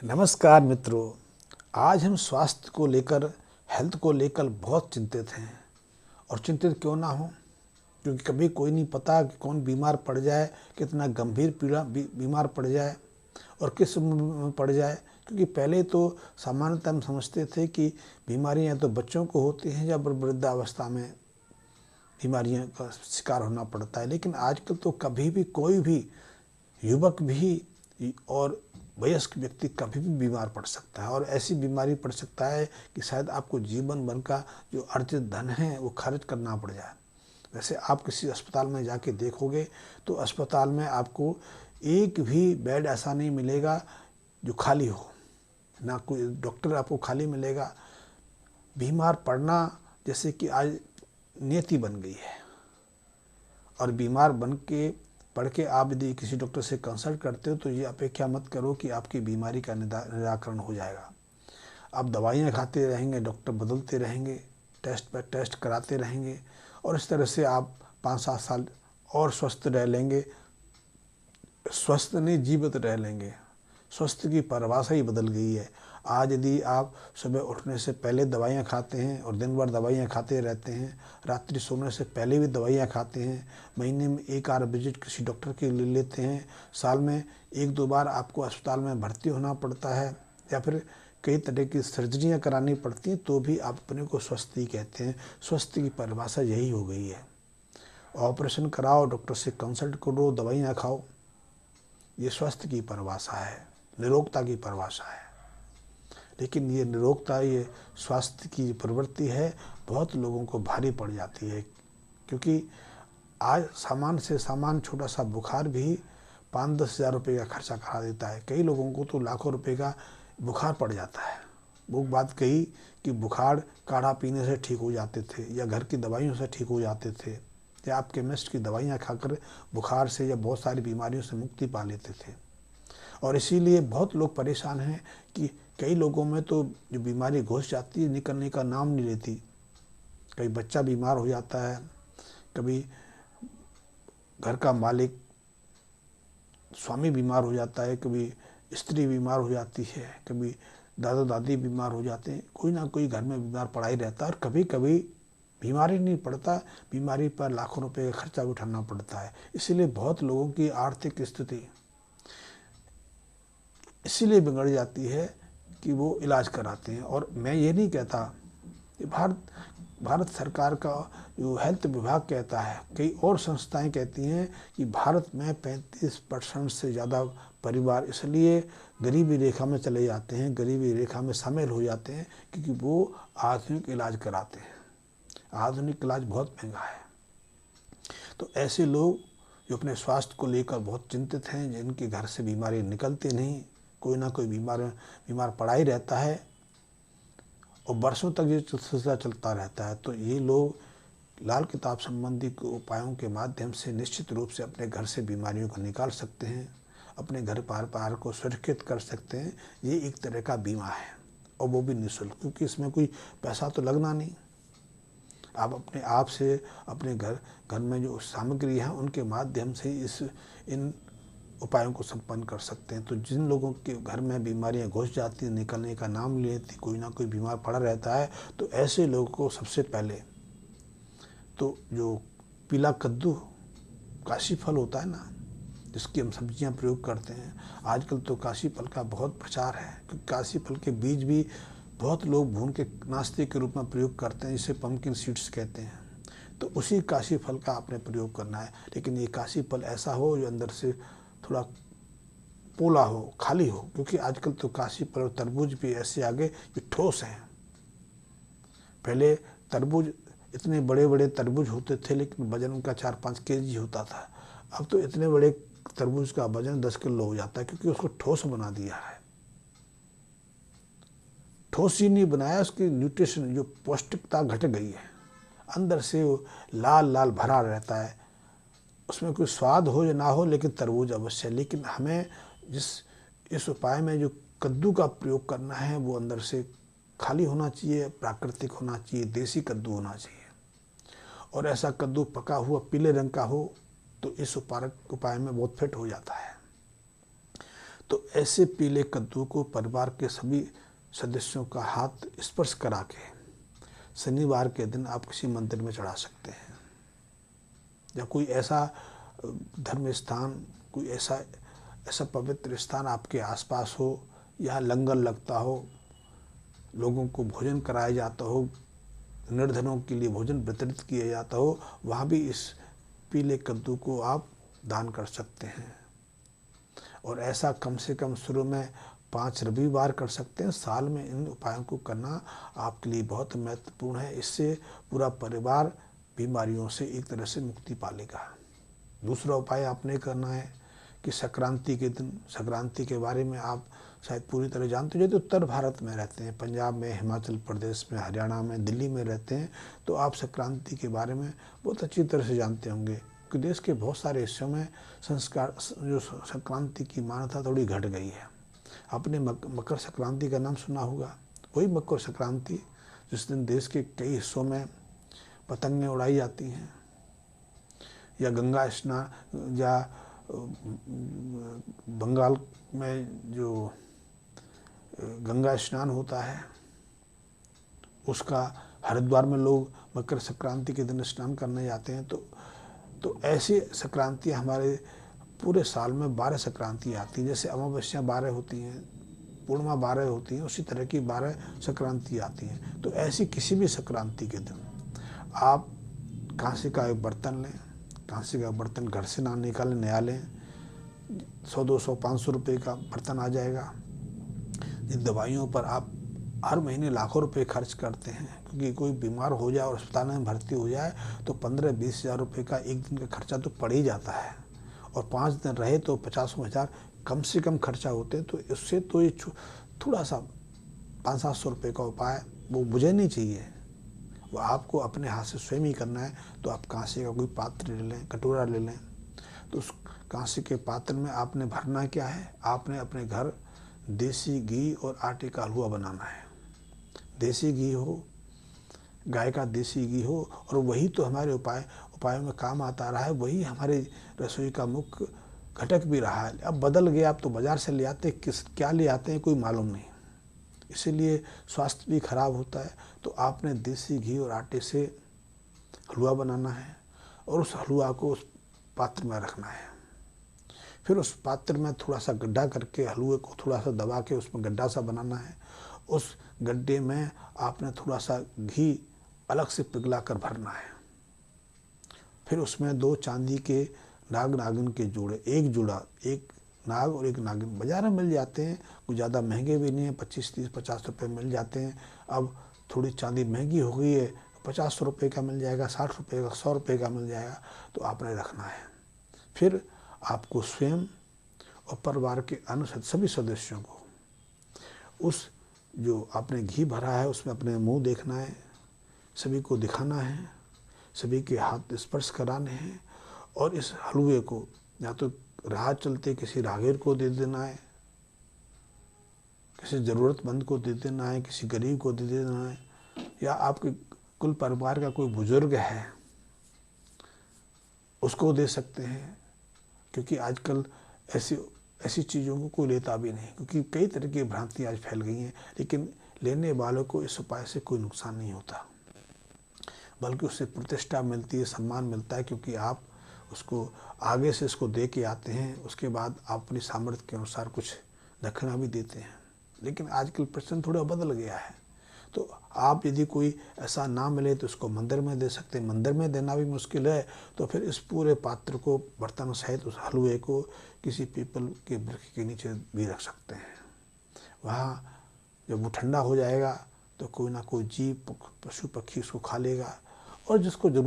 नमस्कार मित्रों। आज हम स्वास्थ्य को लेकर, हेल्थ को लेकर बहुत चिंतित हैं। और चिंतित क्यों ना हो, क्योंकि कभी कोई नहीं पता कि कौन बीमार पड़ जाए, कितना गंभीर पीड़ा बीमार पड़ जाए और किस उम्र में पड़ जाए। क्योंकि पहले तो सामान्यतः हम समझते थे कि बीमारियां तो बच्चों को होती हैं या वृद्धावस्था में बीमारियों का शिकार होना पड़ता है, लेकिन आजकल तो कभी भी कोई भी युवक भी और वयस्क व्यक्ति कभी भी बीमार पड़ सकता है। और ऐसी बीमारी पड़ सकता है कि शायद आपको जीवन भर का जो अर्जित धन है वो खर्च करना पड़ जाए। वैसे आप किसी अस्पताल में जाके देखोगे तो अस्पताल में आपको एक भी बेड ऐसा नहीं मिलेगा जो खाली हो, ना कोई डॉक्टर आपको खाली मिलेगा। बीमार पड़ना जैसे कि आज नियति बन गई है। और बीमार बन के पढ़ के आप यदि किसी डॉक्टर से कंसल्ट करते हो तो ये अपेक्षा मत करो कि आपकी बीमारी का निराकरण हो जाएगा। आप दवाइयाँ खाते रहेंगे, डॉक्टर बदलते रहेंगे, टेस्ट पर टेस्ट कराते रहेंगे और इस तरह से आप 5-7 साल और स्वस्थ रह लेंगे। स्वस्थ नहीं, जीवित रह लेंगे। स्वस्थ की परिभाषा ही बदल गई है। आज यदि आप सुबह उठने से पहले दवाइयाँ खाते हैं और दिन भर दवाइयाँ खाते रहते हैं, रात्रि सोने से पहले भी दवाइयाँ खाते हैं, महीने में 1 आध विजिट किसी डॉक्टर के ले लेते हैं, साल में 1-2 बार आपको अस्पताल में भर्ती होना पड़ता है या फिर कई तरह की सर्जरियाँ करानी पड़ती हैं, तो भी आप अपने को स्वस्थ ही कहते हैं। स्वस्थ की परिभाषा यही हो गई है। ऑपरेशन कराओ, डॉक्टर से कंसल्ट करो, दवाइयाँ खाओ, ये स्वास्थ्य की परिभाषा है, निरोगता की परिभाषा है। लेकिन ये निरोगता, ये स्वास्थ्य की प्रवृत्ति है, बहुत लोगों को भारी पड़ जाती है। क्योंकि आज सामान्य से सामान्य छोटा सा बुखार भी 5-10 हज़ार रुपये का खर्चा करा देता है। कई लोगों को तो लाखों रुपए का बुखार पड़ जाता है। वो बात कही कि बुखार काढ़ा पीने से ठीक हो जाते थे या घर की दवाइयों से ठीक हो जाते थे या आप केमिस्ट की दवाइयाँ खाकर बुखार से या बहुत सारी बीमारियों से मुक्ति पा लेते थे। और इसीलिए बहुत लोग परेशान हैं कि कई लोगों में तो जो बीमारी घुस जाती है निकलने का नाम नहीं लेती। कभी बच्चा बीमार हो जाता है, कभी घर का मालिक स्वामी बीमार हो जाता है, कभी स्त्री बीमार हो जाती है, कभी दादा दादी बीमार हो जाते हैं। कोई ना कोई घर में बीमार पड़ा ही रहता है और कभी कभी बीमारी नहीं पड़ता, बीमारी पर लाखों रुपए का खर्चा भी उठाना पड़ता है। इसीलिए बहुत लोगों की आर्थिक स्थिति इसीलिए बिगड़ जाती है कि वो इलाज कराते हैं। और मैं ये नहीं कहता कि भारत सरकार का जो हेल्थ विभाग कहता है, कई और संस्थाएं कहती हैं कि भारत में 35% से ज़्यादा परिवार इसलिए गरीबी रेखा में चले जाते हैं, गरीबी रेखा में शामिल हो जाते हैं क्योंकि वो आधुनिक इलाज कराते हैं। आधुनिक इलाज बहुत महंगा है। तो ऐसे लोग जो अपने स्वास्थ्य को लेकर बहुत चिंतित हैं, जिनके घर से बीमारी निकलती नहीं, कोई ना कोई बीमार पड़ा ही रहता है और वर्षों तक ये सिलसिला चलता रहता है, तो ये लोग लाल किताब संबंधी उपायों के माध्यम से निश्चित रूप से अपने घर से बीमारियों को निकाल सकते हैं, अपने घर परिवार को सुरक्षित कर सकते हैं। ये एक तरह का बीमा है और वो भी निःशुल्क, क्योंकि इसमें कोई पैसा तो लगना नहीं। आप अपने आप से अपने घर में जो सामग्री है उनके माध्यम से इन उपायों को संपन्न कर सकते हैं। तो जिन लोगों के घर में बीमारियां घुस जाती हैं, निकलने का नाम नहीं लेती, कोई ना कोई बीमार पड़ा रहता है, तो ऐसे लोगों को सबसे पहले तो जो पीला कद्दू, काशी फल होता है ना, जिसकी हम सब्जियां प्रयोग करते हैं, आजकल तो काशी फल का बहुत प्रचार है क्योंकि काशी फल के बीज भी बहुत लोग भून के नाश्ते के रूप में प्रयोग करते हैं, जिसे पम्पकिन सीड्स कहते हैं। तो उसी काशी फल का आपने प्रयोग करना है, लेकिन ये काशी फल ऐसा हो जो अंदर से थोड़ा पोला हो, खाली हो, क्योंकि आजकल तो काशी फल और तरबूज भी ऐसे आगे जो ठोस हैं। पहले तरबूज, इतने बड़े बड़े तरबूज होते थे लेकिन वजन उनका 4-5 केजी होता था। अब तो इतने बड़े तरबूज का वजन 10 किलो हो जाता है, क्योंकि उसको ठोस बना दिया है। ठोस ही नहीं बनाया, उसकी न्यूट्रिशन जो पौष्टिकता घट गई है। अंदर से वो लाल लाल भरा रहता है, उसमें कोई स्वाद हो या ना हो, लेकिन तरबूज अवश्य। लेकिन हमें इस उपाय में जो कद्दू का प्रयोग करना है वो अंदर से खाली होना चाहिए, प्राकृतिक होना चाहिए, देसी कद्दू होना चाहिए। और ऐसा कद्दू पका हुआ पीले रंग का हो तो इस उपाय में बहुत फिट हो जाता है। तो ऐसे पीले कद्दू को परिवार के सभी सदस्यों का हाथ स्पर्श करा के शनिवार के दिन आप किसी मंदिर में चढ़ा सकते हैं, या कोई ऐसा धर्म स्थान, कोई ऐसा ऐसा पवित्र स्थान आपके आसपास हो, यहाँ लंगर लगता हो, लोगों को भोजन कराया जाता हो, निर्धनों के लिए भोजन वितरित किया जाता हो, वहाँ भी इस पीले कद्दू को आप दान कर सकते हैं। और ऐसा कम से कम शुरू में 5 रविवार कर सकते हैं। साल में इन उपायों को करना आपके लिए बहुत महत्वपूर्ण है। इससे पूरा परिवार बीमारियों से एक तरह से मुक्ति पालेगा। दूसरा उपाय आपने करना है कि संक्रांति के दिन, संक्रांति के बारे में आप शायद पूरी तरह जानते हो, यदि उत्तर भारत में रहते हैं, पंजाब में, हिमाचल प्रदेश में, हरियाणा में, दिल्ली में रहते हैं, तो आप संक्रांति के बारे में बहुत अच्छी तरह से जानते होंगे, क्योंकि देश के बहुत सारे हिस्सों में संस्कार जो संक्रांति की मान्यता थोड़ी घट गई है। आपने मकर संक्रांति का नाम सुना होगा। वही मकर संक्रांति जिस दिन देश के कई हिस्सों में पतंगें उड़ाई जाती हैं, या गंगा स्नान, या बंगाल में जो गंगा स्नान होता है उसका हरिद्वार में लोग मकर संक्रांति के दिन स्नान करने जाते हैं। तो ऐसी संक्रांति हमारे पूरे साल में 12 संक्रांति आती हैं। जैसे अमावस्या 12 होती हैं, पूर्णिमा 12 होती हैं, उसी तरह की 12 संक्रांति आती हैं। तो ऐसी किसी भी संक्रांति के दिन आप कांसे का एक बर्तन लें, कांसे का बर्तन घर से ना निकालें, नया लें। 100, 200, 500 रुपये का बर्तन आ जाएगा। जिन दवाइयों पर आप हर महीने लाखों रुपए खर्च करते हैं, क्योंकि कोई बीमार हो जाए और अस्पताल में भर्ती हो जाए तो 15-20 हज़ार रुपये का एक दिन का खर्चा तो पड़ ही जाता है, और 5 दिन रहे तो 50,000 कम से कम खर्चा होते हैं। तो इससे तो ये थोड़ा सा 500-700 रुपये का उपाय वो मुझे नहीं चाहिए, वो आपको अपने हाथ से स्वयं ही करना है। तो आप कांसे का कोई पात्र ले लें, कटोरा ले लें। तो उस कांसे के पात्र में आपने भरना क्या है, आपने अपने घर देसी घी और आटे का हलवा बनाना है। देसी घी हो, गाय का देसी घी हो, और वही तो हमारे उपायों में काम आता रहा है, वही हमारे रसोई का मुख्य घटक भी रहा है। अब बदल गया, आप तो बाजार से ले आते, क्या ले आते हैं कोई मालूम नहीं, इसीलिए स्वास्थ्य भी खराब होता है। तो आपने देसी घी और आटे से हलवा बनाना है, और उस हलवा को उस पात्र में रखना है। फिर उस पात्र में थोड़ा सा गड्ढा करके हलवे को थोड़ा सा दबा के उसमें गड्ढा सा बनाना है। उस गड्ढे में आपने थोड़ा सा घी अलग से पिघला कर भरना है। फिर उसमें 2 चांदी के नाग नागिन के जोड़े, एक जोड़ा, एक नाग और एक नागिन बाजार में मिल जाते हैं, कुछ ज़्यादा महंगे भी नहीं है, 25, 30, 50 रुपये मिल जाते हैं। अब थोड़ी चांदी महंगी हो गई है, 50 रुपये का मिल जाएगा, 60 रुपये का, 100 रुपये का मिल जाएगा। तो आपने रखना है। फिर आपको स्वयं और परिवार के अन्य सभी सदस्यों को उस जो आपने घी भरा है उसमें अपने मुंह देखना है, सभी को दिखाना है, सभी के हाथ स्पर्श कराने हैं, और इस हलवे को या तो राह चलते किसी राहगीर को दे देना है, किसी ज़रूरतमंद को दे देना है, किसी गरीब को दे देना है, या आपके कुल परिवार का कोई बुजुर्ग है उसको दे सकते हैं। क्योंकि आजकल ऐसी चीज़ों को कोई लेता भी नहीं, क्योंकि कई तरह की भ्रांतियाँ आज फैल गई हैं। लेकिन लेने वालों को इस उपाय से कोई नुकसान नहीं होता, बल्कि उससे प्रतिष्ठा मिलती है, सम्मान मिलता है, क्योंकि आप उसको आगे से इसको दे के आते हैं। उसके बाद आप अपनी सामर्थ्य के अनुसार कुछ दक्षिणा भी देते हैं। लेकिन आजकल प्रचलन थोड़ा बदल गया है। तो आप यदि कोई ऐसा ना मिले तो उसको मंदिर में दे सकते हैं। मंदिर में देना भी मुश्किल है तो फिर इस पूरे पात्र को, बर्तन सहित उस हलवे को किसी पीपल के वृक्ष के नीचे भी रख सकते हैं। वहाँ जब वो ठंडा हो जाएगा तो कोई ना कोई जीव, पशु पक्षी उसको खा लेगा, और जिसको ज़रूरत